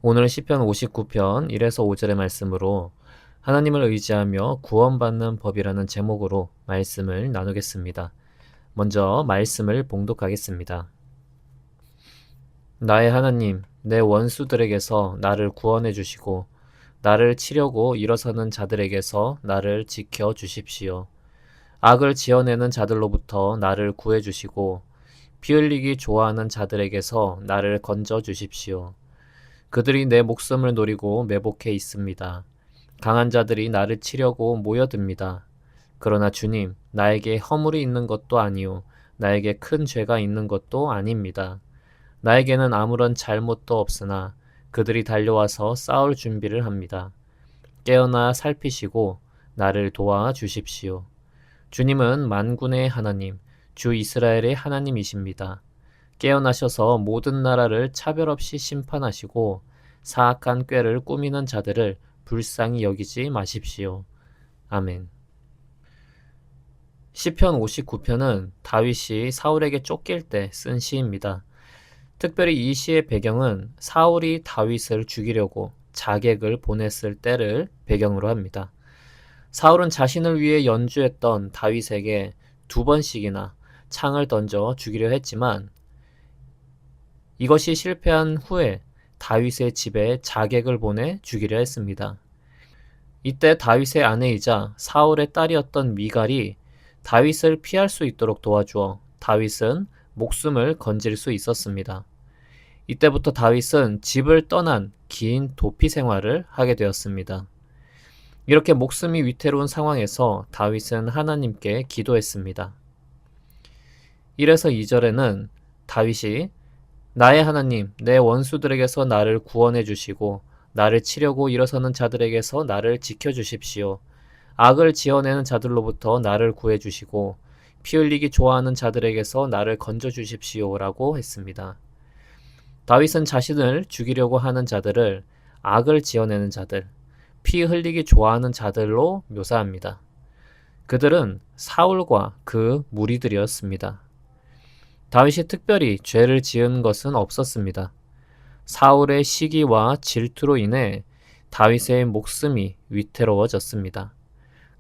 오늘은 시편 59편 1에서 5절의 말씀으로 하나님을 의지하며 구원받는 법이라는 제목으로 말씀을 나누겠습니다. 먼저 말씀을 봉독하겠습니다. 나의 하나님, 내 원수들에게서 나를 구원해 주시고 나를 치려고 일어서는 자들에게서 나를 지켜 주십시오. 악을 지어내는 자들로부터 나를 구해 주시고 피 흘리기 좋아하는 자들에게서 나를 건져 주십시오. 그들이 내 목숨을 노리고 매복해 있습니다. 강한 자들이 나를 치려고 모여듭니다. 그러나 주님, 나에게 허물이 있는 것도 아니요, 나에게 큰 죄가 있는 것도 아닙니다. 나에게는 아무런 잘못도 없으나 그들이 달려와서 싸울 준비를 합니다. 깨어나 살피시고 나를 도와 주십시오. 주님은 만군의 하나님, 주 이스라엘의 하나님이십니다. 깨어나셔서 모든 나라를 차별 없이 심판하시고 사악한 꾀를 꾸미는 자들을 불쌍히 여기지 마십시오. 아멘. 시편 59편은 다윗이 사울에게 쫓길 때 쓴 시입니다. 특별히 이 시의 배경은 사울이 다윗을 죽이려고 자객을 보냈을 때를 배경으로 합니다. 사울은 자신을 위해 연주했던 다윗에게 2번씩이나 창을 던져 죽이려 했지만 이것이 실패한 후에 다윗의 집에 자객을 보내 죽이려 했습니다. 이때 다윗의 아내이자 사울의 딸이었던 미갈이 다윗을 피할 수 있도록 도와주어 다윗은 목숨을 건질 수 있었습니다. 이때부터 다윗은 집을 떠난 긴 도피 생활을 하게 되었습니다. 이렇게 목숨이 위태로운 상황에서 다윗은 하나님께 기도했습니다. 1에서 2절에는 다윗이 나의 하나님, 내 원수들에게서 나를 구원해 주시고 나를 치려고 일어서는 자들에게서 나를 지켜 주십시오. 악을 지어내는 자들로부터 나를 구해 주시고 피 흘리기 좋아하는 자들에게서 나를 건져 주십시오라고 했습니다. 다윗은 자신을 죽이려고 하는 자들을 악을 지어내는 자들, 피 흘리기 좋아하는 자들로 묘사합니다. 그들은 사울과 그 무리들이었습니다. 다윗이 특별히 죄를 지은 것은 없었습니다. 사울의 시기와 질투로 인해 다윗의 목숨이 위태로워졌습니다.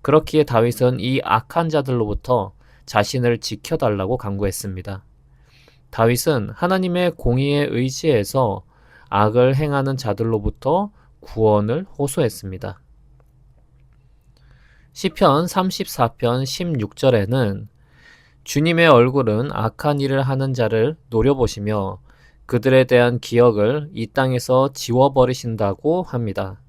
그렇기에 다윗은 이 악한 자들로부터 자신을 지켜달라고 간구했습니다. 다윗은 하나님의 공의에 의지해서 악을 행하는 자들로부터 구원을 호소했습니다. 시편 34편 16절에는 주님의 얼굴은 악한 일을 하는 자를 노려보시며 그들에 대한 기억을 이 땅에서 지워버리신다고 합니다.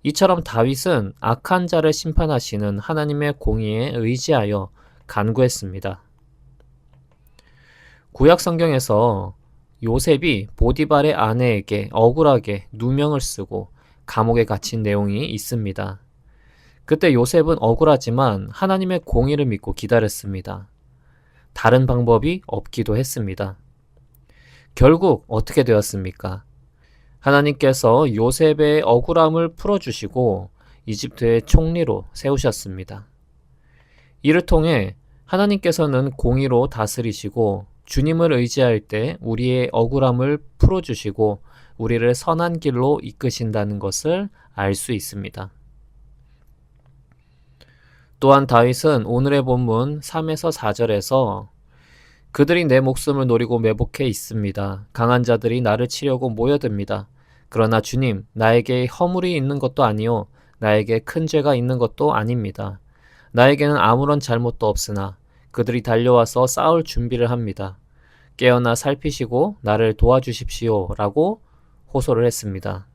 이처럼 다윗은 악한 자를 심판하시는 하나님의 공의에 의지하여 간구했습니다. 구약 성경에서 요셉이 보디발의 아내에게 억울하게 누명을 쓰고 감옥에 갇힌 내용이 있습니다. 그때 요셉은 억울하지만 하나님의 공의를 믿고 기다렸습니다. 다른 방법이 없기도 했습니다. 결국 어떻게 되었습니까? 하나님께서 요셉의 억울함을 풀어주시고 이집트의 총리로 세우셨습니다. 이를 통해 하나님께서는 공의로 다스리시고 주님을 의지할 때 우리의 억울함을 풀어주시고 우리를 선한 길로 이끄신다는 것을 알 수 있습니다. 또한 다윗은 오늘의 본문 3에서 4절에서 그들이 내 목숨을 노리고 매복해 있습니다. 강한 자들이 나를 치려고 모여듭니다. 그러나 주님, 나에게 허물이 있는 것도 아니요, 나에게 큰 죄가 있는 것도 아닙니다. 나에게는 아무런 잘못도 없으나 그들이 달려와서 싸울 준비를 합니다. 깨어나 살피시고 나를 도와주십시오 라고 호소를 했습니다.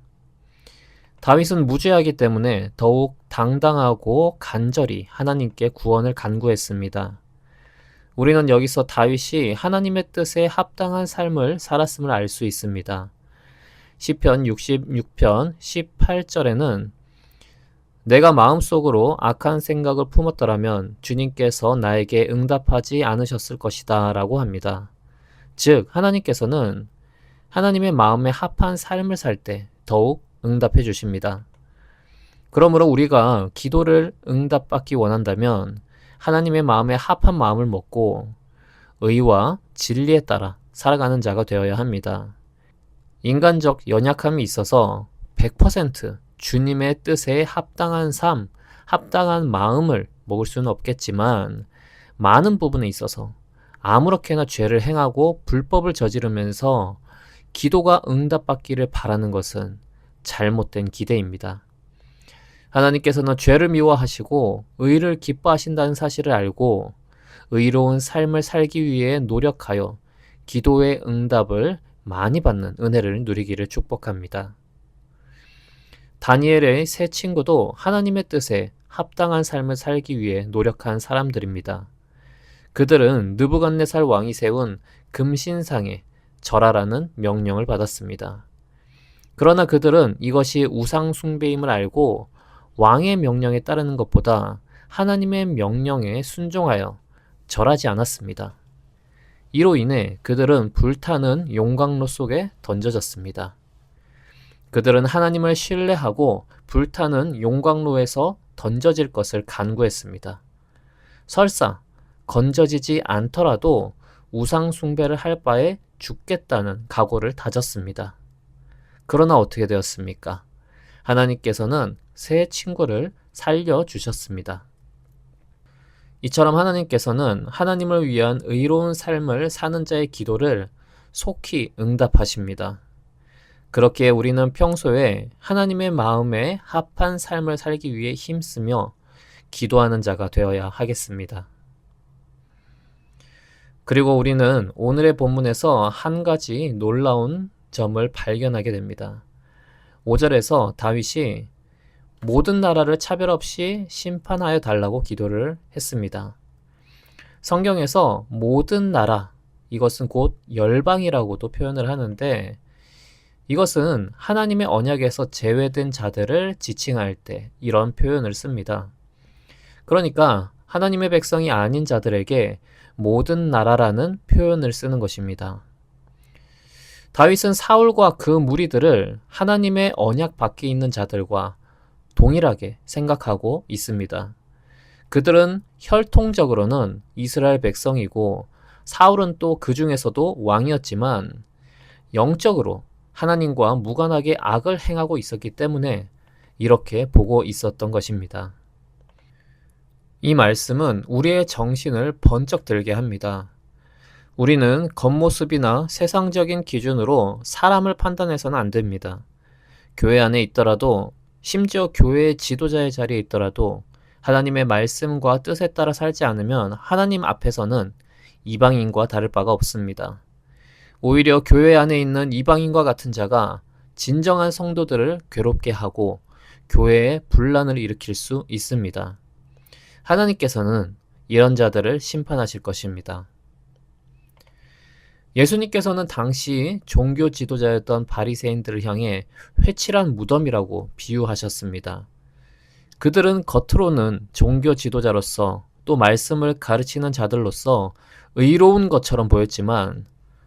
다윗은 무죄하기 때문에 더욱 당당하고 간절히 하나님께 구원을 간구했습니다. 우리는 여기서 다윗이 하나님의 뜻에 합당한 삶을 살았음을 알 수 있습니다. 시편 66편 18절에는 내가 마음속으로 악한 생각을 품었더라면 주님께서 나에게 응답하지 않으셨을 것이다 라고 합니다. 즉 하나님께서는 하나님의 마음에 합한 삶을 살 때 더욱 응답해 주십니다. 그러므로 우리가 기도를 응답받기 원한다면 하나님의 마음에 합한 마음을 먹고 의와 진리에 따라 살아가는 자가 되어야 합니다. 인간적 연약함이 있어서 100% 주님의 뜻에 합당한 삶, 합당한 마음을 먹을 수는 없겠지만 많은 부분에 있어서 아무렇게나 죄를 행하고 불법을 저지르면서 기도가 응답받기를 바라는 것은 잘못된 기대입니다. 하나님께서는 죄를 미워하시고 의를 기뻐하신다는 사실을 알고 의로운 삶을 살기 위해 노력하여 기도의 응답을 많이 받는 은혜를 누리기를 축복합니다. 다니엘의 세 친구도 하나님의 뜻에 합당한 삶을 살기 위해 노력한 사람들입니다. 그들은 느부갓네살 왕이 세운 금신상에 절하라는 명령을 받았습니다. 그러나 그들은 이것이 우상 숭배임을 알고 왕의 명령에 따르는 것보다 하나님의 명령에 순종하여 절하지 않았습니다. 이로 인해 그들은 불타는 용광로 속에 던져졌습니다. 그들은 하나님을 신뢰하고 불타는 용광로에서 던져질 것을 간구했습니다. 설사 건져지지 않더라도 우상 숭배를 할 바에 죽겠다는 각오를 다졌습니다. 그러나 어떻게 되었습니까? 하나님께서는 세 친구를 살려주셨습니다. 이처럼 하나님께서는 하나님을 위한 의로운 삶을 사는 자의 기도를 속히 응답하십니다. 그렇기에 우리는 평소에 하나님의 마음에 합한 삶을 살기 위해 힘쓰며 기도하는 자가 되어야 하겠습니다. 그리고 우리는 오늘의 본문에서 한 가지 놀라운 점을 발견하게 됩니다. 5절에서 다윗이 모든 나라를 차별 없이 심판하여 달라고 기도를 했습니다. 성경에서 모든 나라, 이것은 곧 열방이라고도 표현을 하는데 이것은 하나님의 언약에서 제외된 자들을 지칭할 때 이런 표현을 씁니다. 그러니까 하나님의 백성이 아닌 자들에게 모든 나라라는 표현을 쓰는 것입니다. 다윗은 사울과 그 무리들을 하나님의 언약 밖에 있는 자들과 동일하게 생각하고 있습니다. 그들은 혈통적으로는 이스라엘 백성이고 사울은 또 그 중에서도 왕이었지만 영적으로 하나님과 무관하게 악을 행하고 있었기 때문에 이렇게 보고 있었던 것입니다. 이 말씀은 우리의 정신을 번쩍 들게 합니다. 우리는 겉모습이나 세상적인 기준으로 사람을 판단해서는 안 됩니다. 교회 안에 있더라도 심지어 교회의 지도자의 자리에 있더라도 하나님의 말씀과 뜻에 따라 살지 않으면 하나님 앞에서는 이방인과 다를 바가 없습니다. 오히려 교회 안에 있는 이방인과 같은 자가 진정한 성도들을 괴롭게 하고 교회에 분란을 일으킬 수 있습니다. 하나님께서는 이런 자들을 심판하실 것입니다. 예수님께서는 당시 종교 지도자였던 바리새인들을 향해 회칠한 무덤이라고 비유하셨습니다. 그들은 겉으로는 종교 지도자로서 또 말씀을 가르치는 자들로서 의로운 것처럼 보였지만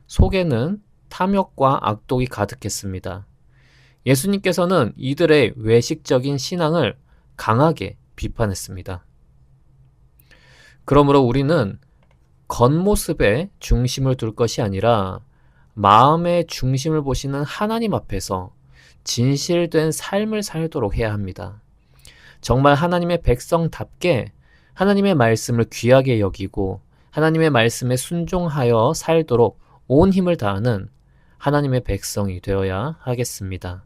속에는 탐욕과 악독이 가득했습니다. 예수님께서는 이들의 외식적인 신앙을 강하게 비판했습니다. 그러므로 우리는 겉모습에 중심을 둘 것이 아니라 마음의 중심을 보시는 하나님 앞에서 진실된 삶을 살도록 해야 합니다. 정말 하나님의 백성답게 하나님의 말씀을 귀하게 여기고 하나님의 말씀에 순종하여 살도록 온 힘을 다하는 하나님의 백성이 되어야 하겠습니다.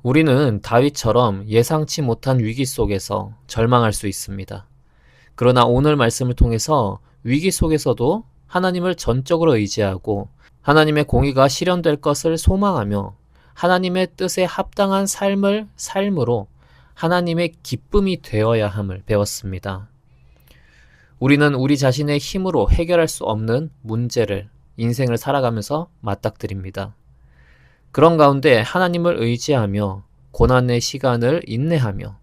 우리는 다윗처럼 예상치 못한 위기 속에서 절망할 수 있습니다. 그러나 오늘 말씀을 통해서 위기 속에서도 하나님을 전적으로 의지하고 하나님의 공의가 실현될 것을 소망하며 하나님의 뜻에 합당한 삶을 삶으로 하나님의 기쁨이 되어야 함을 배웠습니다. 우리는 우리 자신의 힘으로 해결할 수 없는 문제를 인생을 살아가면서 맞닥뜨립니다. 그런 가운데 하나님을 의지하며 고난의 시간을 인내하며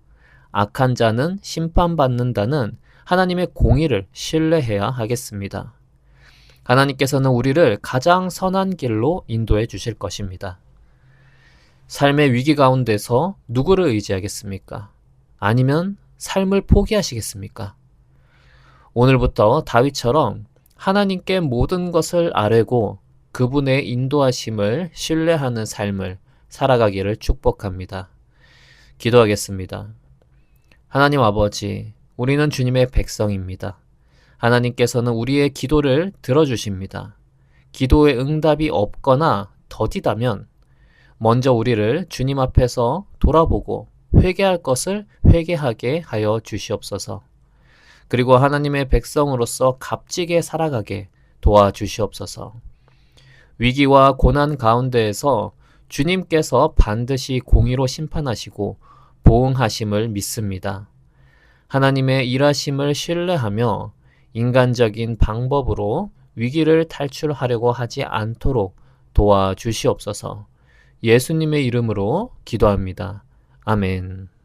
악한 자는 심판받는다는 하나님의 공의를 신뢰해야 하겠습니다. 하나님께서는 우리를 가장 선한 길로 인도해 주실 것입니다. 삶의 위기 가운데서 누구를 의지하겠습니까? 아니면 삶을 포기하시겠습니까? 오늘부터 다윗처럼 하나님께 모든 것을 아뢰고 그분의 인도하심을 신뢰하는 삶을 살아가기를 축복합니다. 기도하겠습니다. 하나님 아버지, 우리는 주님의 백성입니다. 하나님께서는 우리의 기도를 들어주십니다. 기도의 응답이 없거나 더디다면 먼저 우리를 주님 앞에서 돌아보고 회개할 것을 회개하게 하여 주시옵소서. 그리고 하나님의 백성으로서 값지게 살아가게 도와주시옵소서. 위기와 고난 가운데에서 주님께서 반드시 공의로 심판하시고 보응하심을 믿습니다. 하나님의 일하심을 신뢰하며 인간적인 방법으로 위기를 탈출하려고 하지 않도록 도와주시옵소서. 예수님의 이름으로 기도합니다. 아멘.